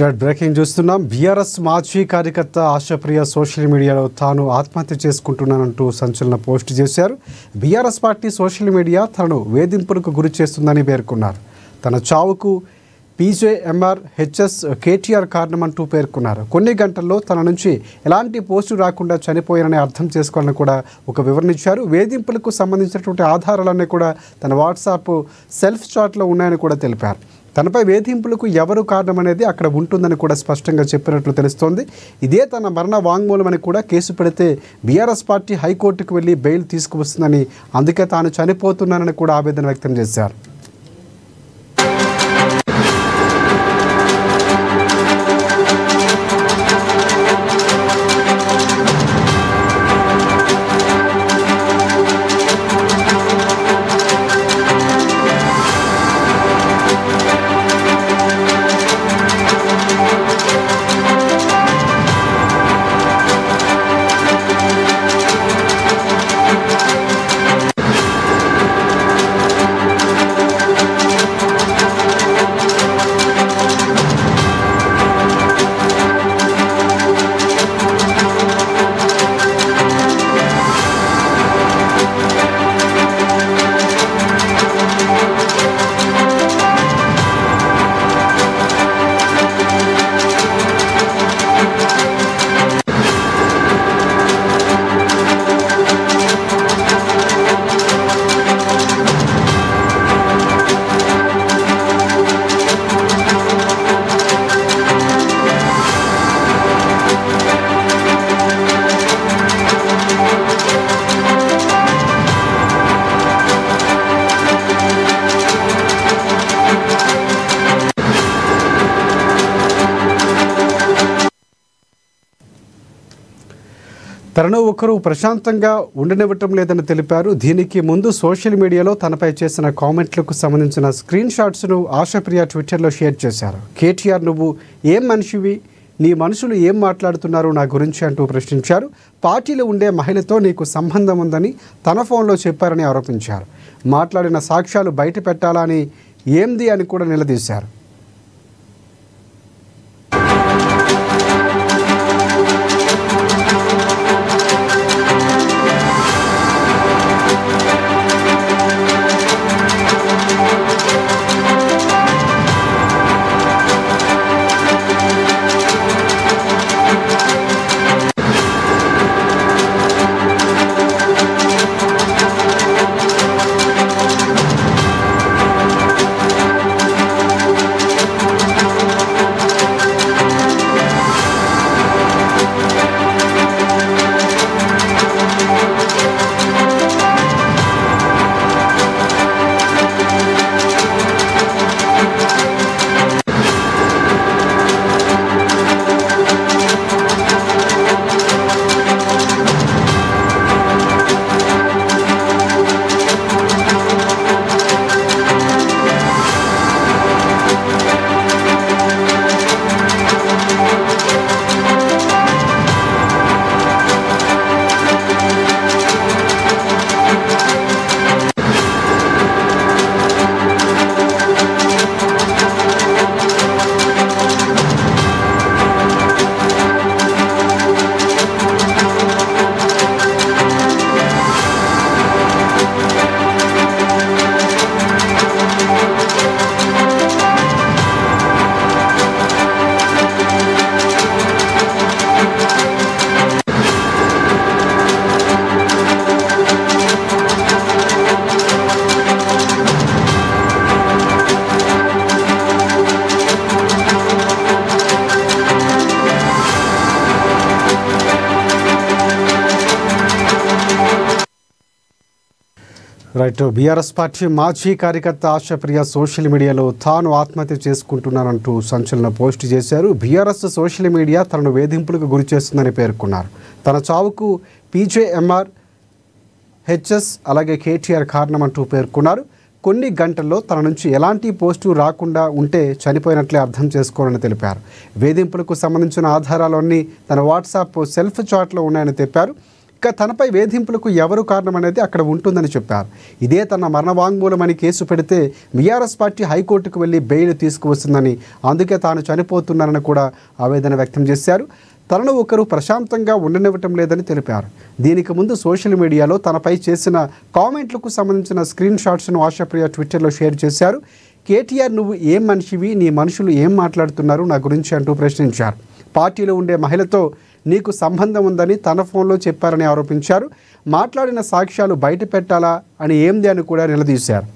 Red breaking చూస్తున్నాం. BRS మాజీ కార్యకర్త ఆశప్రియ సోషల్ మీడియాలో తాను ఆత్మహత్య చేసుకుంటున్నానంటూ సంచలన పోస్ట్ చేశారు. బీఆర్ఎస్ పార్టీ సోషల్ మీడియా తనను వేధింపులకు గురి చేస్తుందని పేర్కొన్నారు. తన చావుకు పీజేఎంఆర్ హెచ్ఎస్ కేటీఆర్ కారణమంటూ పేర్కొన్నారు. కొన్ని గంటల్లో తన నుంచి ఎలాంటి పోస్టు రాకుండా చనిపోయానని అర్థం చేసుకోవాలని కూడా ఒక వివరణ ఇచ్చారు. వేధింపులకు సంబంధించినటువంటి ఆధారాలన్నీ కూడా తన వాట్సాప్ సెల్ఫ్ చాట్లో ఉన్నాయని కూడా తెలిపారు. తనపై వేధింపులకు ఎవరు కారణమనేది అక్కడ ఉంటుందని కూడా స్పష్టంగా చెప్పినట్లు తెలుస్తోంది. ఇదే తన మరణ వాంగ్మూలమని కూడా కేసు పెడితే బీఆర్ఎస్ పార్టీ హైకోర్టుకు వెళ్లి బెయిల్ తీసుకువస్తుందని, అందుకే తాను చనిపోతున్నానని కూడా ఆవేదన వ్యక్తం చేశారు. తనను ఒకరు ప్రశాంతంగా ఉండనివ్వటం లేదని తెలిపారు. దీనికి ముందు సోషల్ మీడియాలో తనపై చేసిన కామెంట్లకు సంబంధించిన స్క్రీన్ షాట్స్ను ఆశప్రియ ట్విట్టర్లో షేర్ చేశారు. కేటీఆర్, నువ్వు ఏం మనిషివి? నీ మనుషులు ఏం మాట్లాడుతున్నారు నా గురించి అంటూ ప్రశ్నించారు. పార్టీలో ఉండే మహిళతో నీకు సంబంధం ఉందని తన ఫోన్లో చెప్పారని ఆరోపించారు. మాట్లాడిన సాక్ష్యాలు బయట పెట్టాలా అని ఏంది అని కూడా నిలదీశారు. రైట్. బీఆర్ఎస్ పార్టీ మాజీ కార్యకర్త ఆశప్రియ సోషల్ మీడియాలో తాను ఆత్మహత్య చేసుకుంటున్నానంటూ సంచలన పోస్ట్ చేశారు. బీఆర్ఎస్ సోషల్ మీడియా తనను వేధింపులకు గురి చేస్తుందని పేర్కొన్నారు. తన చావుకు పీజేఎంఆర్ హెచ్ఎస్ అలాగే కేటీఆర్ కారణమంటూ పేర్కొన్నారు. కొన్ని గంటల్లో తన నుంచి ఎలాంటి పోస్టు రాకుండా ఉంటే చనిపోయినట్లే అర్థం చేసుకోవాలని తెలిపారు. వేధింపులకు సంబంధించిన ఆధారాలన్నీ తన వాట్సాప్ సెల్ఫ్ చాట్లో ఉన్నాయని చెప్పారు. ఇక తనపై వేధింపులకు ఎవరు కారణమనేది అక్కడ ఉంటుందని చెప్పారు. ఇదే తన మరణ వాంగ్మూలమని కేసు పెడితే బీఆర్ఎస్ పార్టీ హైకోర్టుకు వెళ్లి బెయిల్ తీసుకువస్తుందని, అందుకే తాను చనిపోతున్నానని కూడా ఆవేదన వ్యక్తం చేశారు. తనను ఒకరు ప్రశాంతంగా ఉండనివ్వటం లేదని తెలిపారు. దీనికి ముందు సోషల్ మీడియాలో తనపై చేసిన కామెంట్లకు సంబంధించిన స్క్రీన్ షాట్స్ను ఆశాప్రియ ట్విట్టర్లో షేర్ చేశారు. కేటీఆర్, నువ్వు ఏం మనిషివి, నీ మనుషులు ఏం మాట్లాడుతున్నారు నా గురించి అంటూ ప్రశ్నించారు. పార్టీలో ఉండే మహిళతో నీకు సంబంధం ఉందని తన ఫోన్లో చెప్పారని ఆరోపించారు. మాట్లాడిన సాక్ష్యాలు బయట పెట్టాలా అని ఏంది అని కూడా నిలదీశారు.